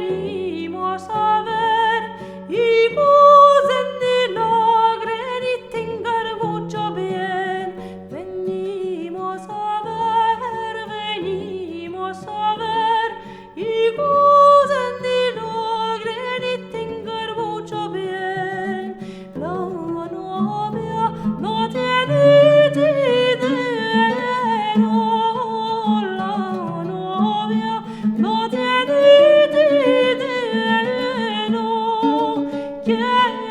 venimos a ver, y gozen y logren y tengan mucho bien. Venimos a ver, y gozen y logren y tengan mucho bien. La novia no tiene dinero, la novia no tiene dinero, que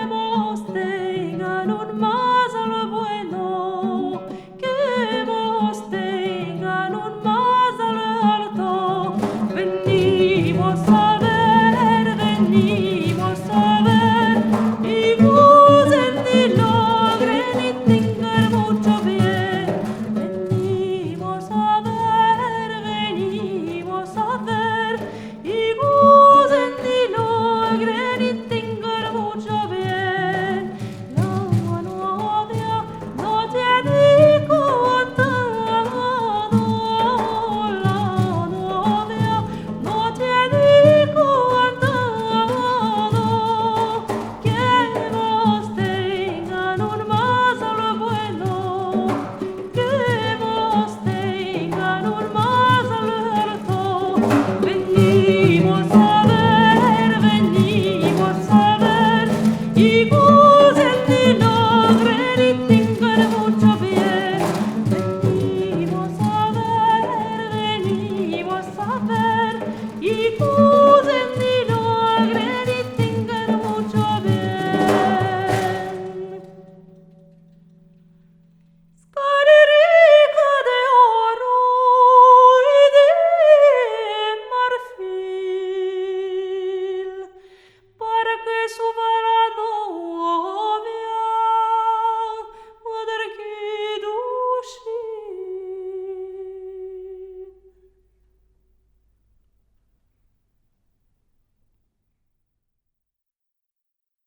vos tengan un más al bueno, que vos tengan un más al alto. Venimos a ver, y gocen y logren y tengan mucho bien. Venimos a ver, y gocen y logren y tengan mucho bien. La novia no tiene contado, la novia no tiene contado, que vos tengan un más al bueno, que vos tengan un más al alto. Venimos a ver, y gocen y logren y tengan mucho bien. Venimos a ver, y